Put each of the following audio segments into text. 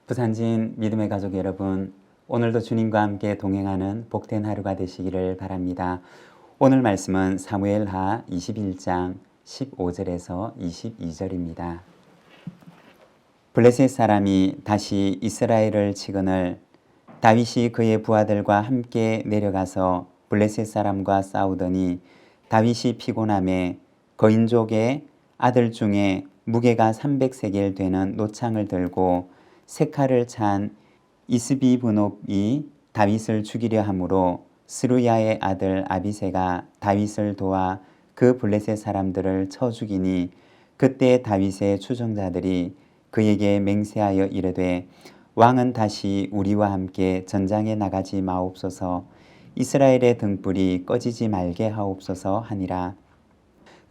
부산진 믿음의 가족 여러분, 오늘도 주님과 함께 동행하는 복된 하루가 되시기를 바랍니다. 오늘 말씀은 사무엘하 21장 15절에서 22절입니다. 블레셋 사람이 다시 이스라엘을 치거늘 다윗이 그의 부하들과 함께 내려가서 블레셋 사람과 싸우더니 다윗이 피곤함에 거인족의 아들 중에 무게가 300세겔 되는 노창을 들고 세 칼을 찬 이스비브놉이 다윗을 죽이려 하므로 스루야의 아들 아비새가 다윗을 도와 그 블레셋 사람들을 쳐 죽이니 그때 다윗의 추종자들이 그에게 맹세하여 이르되 왕은 다시 우리와 함께 전장에 나가지 마옵소서 이스라엘의 등불이 꺼지지 말게 하옵소서 하니라.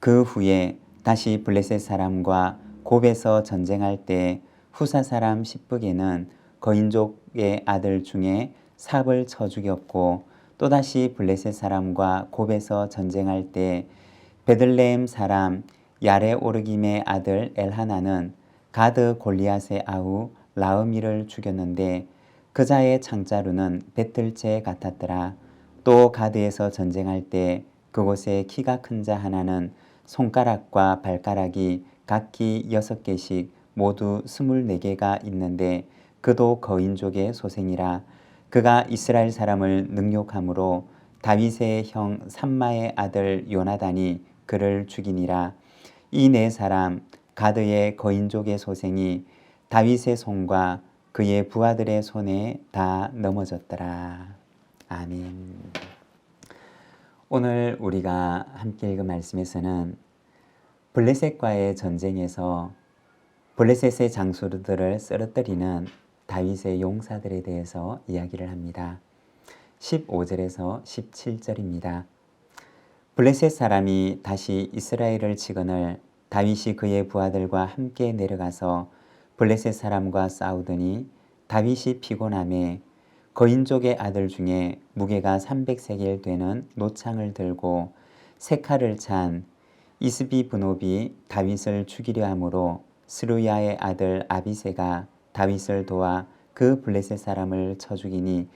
그 후에 다시 블레셋 사람과 곱에서 전쟁할 때 후사 사람 십북에는 거인족의 아들 중에 삽을 쳐 죽였고 또다시 블레셋 사람과 곱에서 전쟁할 때 베들레헴 사람 야레오르김의 아들 엘하나는 가드 골리앗의 아우 라으미를 죽였는데 그자의 창자루는 배틀채 같았더라. 또 가드에서 전쟁할 때 그곳에 키가 큰 자 하나는 손가락과 발가락이 각기 6개씩 모두 24개가 있는데 그도 거인족의 소생이라. 그가 이스라엘 사람을 능욕함으로 다윗의 형 삼마의 아들 요나단이 그를 죽이니라. 이 네 사람 가드의 거인족의 소생이 다윗의 손과 그의 부하들의 손에 다 넘어졌더라. 아멘. 오늘 우리가 함께 읽은 말씀에서는 블레셋과의 전쟁에서 블레셋의 장수들을 쓰러뜨리는 다윗의 용사들에 대해서 이야기를 합니다. 15절에서 17절입니다. 블레셋 사람이 다시 이스라엘을 치거늘 다윗이 그의 부하들과 함께 내려가서 블레셋 사람과 싸우더니 다윗이 피곤함에 거인족의 아들 중에 무게가 300세겔 되는 노창을 들고 세 칼을 찬 이스비브놉이 다윗을 죽이려 하므로 스루야의 아들 아비새가 다윗을 도와 그 블레셋 사람을 쳐 죽이니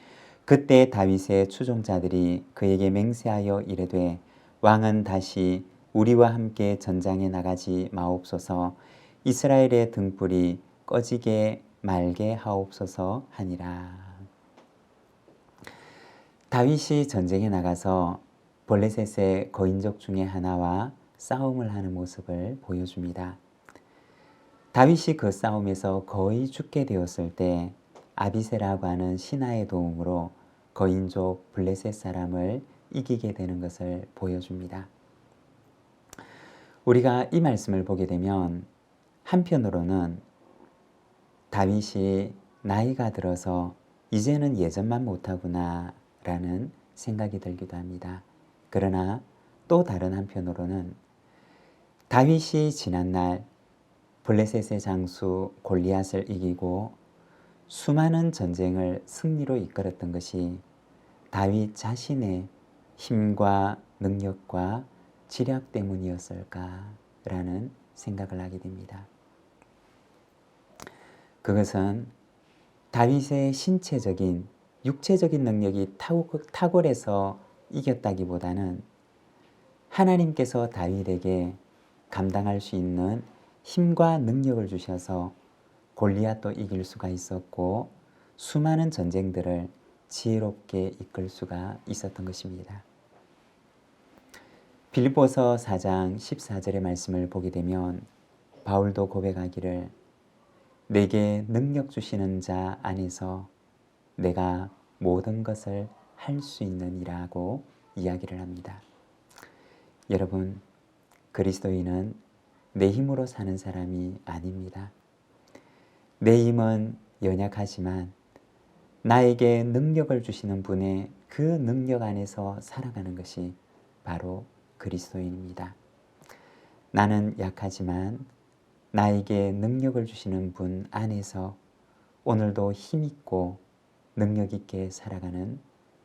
그때 다윗의 추종자들이 그에게 맹세하여 이르되 왕은 다시 우리와 함께 전장에 나가지 마옵소서 이스라엘의 등불이 꺼지게 말게 하옵소서 하니라. 다윗이 전쟁에 나가서 블레셋의 거인족 중에 하나와 싸움을 하는 모습을 보여줍니다. 다윗이 그 싸움에서 거의 죽게 되었을 때 아비새라고 하는 신하의 도움으로 거인족 블레셋 사람을 이기게 되는 것을 보여줍니다. 우리가 이 말씀을 보게 되면 한편으로는 다윗이 나이가 들어서 이제는 예전만 못하구나 라는 생각이 들기도 합니다. 그러나 또 다른 한편으로는 다윗이 지난날 블레셋의 장수 골리앗을 이기고 수많은 전쟁을 승리로 이끌었던 것이 다윗 자신의 힘과 능력과 지략 때문이었을까라는 생각을 하게 됩니다. 그것은 다윗의 신체적인 육체적인 능력이 탁월해서 이겼다기보다는 하나님께서 다윗에게 감당할 수 있는 힘과 능력을 주셔서 골리앗도 이길 수가 있었고 수많은 전쟁들을 지혜롭게 이끌 수가 있었던 것입니다. 빌립보서 4장 14절의 말씀을 보게 되면 바울도 고백하기를 내게 능력 주시는 자 안에서 내가 모든 것을 할 수 있느니라고 이야기를 합니다. 여러분, 그리스도인은 내 힘으로 사는 사람이 아닙니다. 내 힘은 연약하지만 나에게 능력을 주시는 분의 그 능력 안에서 살아가는 것이 바로 그리스도인입니다. 나는 약하지만 나에게 능력을 주시는 분 안에서 오늘도 힘있고 능력 있게 살아가는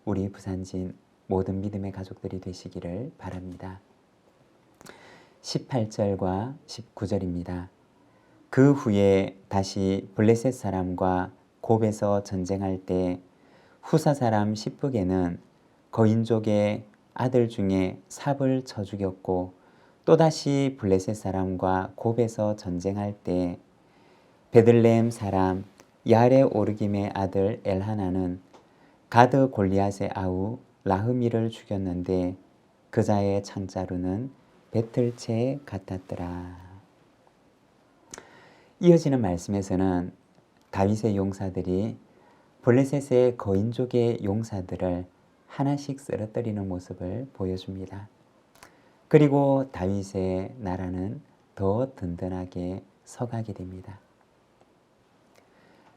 우리 부산진 모든 믿음의 가족들이 되시기를 바랍니다. 18절과 19절입니다. 그 후에 다시 블레셋 사람과 곱에서 전쟁할 때 후사 사람 시브게는 거인족의 아들 중에 삽을 쳐 죽였고 또다시 블레셋 사람과 곱에서 전쟁할 때 베들레헴 사람 야레 오르김의 아들 엘하나는 가드 골리앗의 아우 라흐미를 죽였는데 그자의 창자루는 배틀채에 같았더라. 이어지는 말씀에서는 다윗의 용사들이 블레셋의 거인족의 용사들을 하나씩 쓰러뜨리는 모습을 보여줍니다. 그리고 다윗의 나라는 더 든든하게 서가게 됩니다.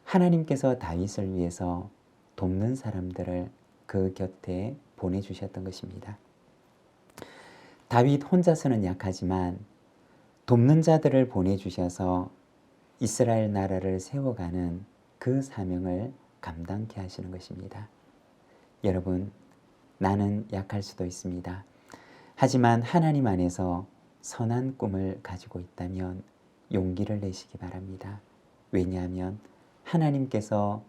하나님께서 다윗을 위해서 돕는 사람들을 그 곁에 보내주셨던 것입니다. 다윗 혼자서는 약하지만 돕는 자들을 보내주셔서 이스라엘 나라를 세워가는 그 사명을 감당케 하시는 것입니다. 여러분, 나는 약할 수도 있습니다. 하지만 하나님 안에서 선한 꿈을 가지고 있다면 용기를 내시기 바랍니다. 왜냐하면 하나님께서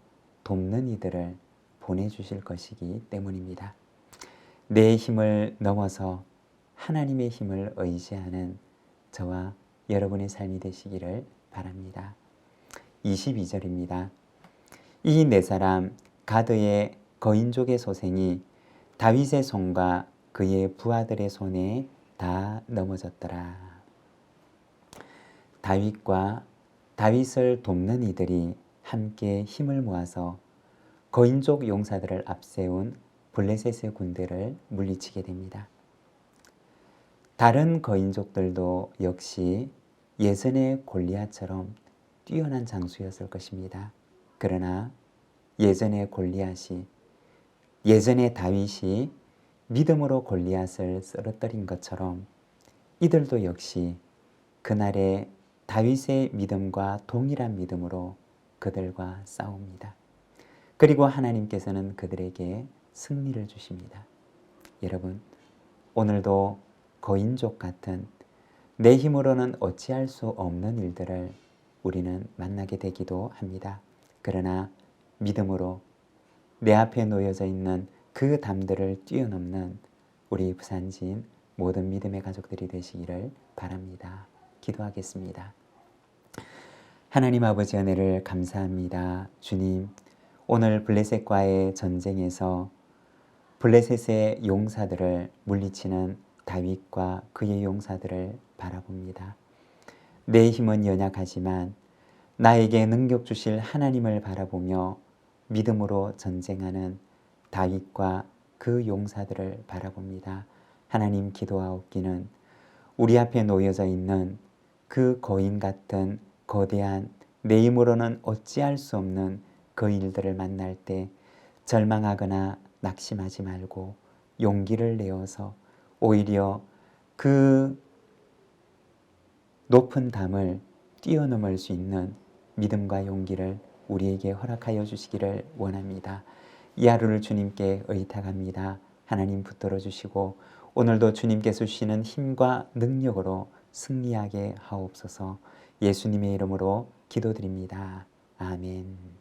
돕는 이들을 보내주실 것이기 때문입니다. 내 힘을 넘어서 하나님의 힘을 의지하는 저와 여러분의 삶이 되시기를 바랍니다. 22절입니다. 이 네 사람 가드의 거인족의 소생이 다윗의 손과 그의 부하들의 손에 다 넘어졌더라. 다윗과 다윗을 돕는 이들이 함께 힘을 모아서 거인족 용사들을 앞세운 블레셋의 군대를 물리치게 됩니다. 다른 거인족들도 역시 예전의 골리앗처럼 뛰어난 장수였을 것입니다. 그러나 예전의 골리앗이, 예전의 다윗이 믿음으로 골리앗을 쓰러뜨린 것처럼 이들도 역시 그날의 다윗의 믿음과 동일한 믿음으로 그들과 싸웁니다. 그리고 하나님께서는 그들에게 승리를 주십니다. 여러분, 오늘도 거인족 같은 내 힘으로는 어찌할 수 없는 일들을 우리는 만나게 되기도 합니다. 그러나 믿음으로 내 앞에 놓여져 있는 그 담들을 뛰어넘는 우리 부산진 모든 믿음의 가족들이 되시기를 바랍니다. 기도하겠습니다. 하나님 아버지 은혜를 감사합니다. 주님, 오늘 블레셋과의 전쟁에서 블레셋의 용사들을 물리치는 다윗과 그의 용사들을 바라봅니다. 내 힘은 연약하지만 나에게 능력 주실 하나님을 바라보며 믿음으로 전쟁하는 다윗과 그 용사들을 바라봅니다. 하나님, 기도하옵기는 우리 앞에 놓여져 있는 그 거인 같은 거대한 내 힘으로는 어찌할 수 없는 그 일들을 만날 때 절망하거나 낙심하지 말고 용기를 내어서 오히려 그 높은 담을 뛰어넘을 수 있는 믿음과 용기를 우리에게 허락하여 주시기를 원합니다. 이 하루를 주님께 의탁합니다. 하나님 붙들어 주시고 오늘도 주님께서 주시는 힘과 능력으로 승리하게 하옵소서. 예수님의 이름으로 기도드립니다. 아멘.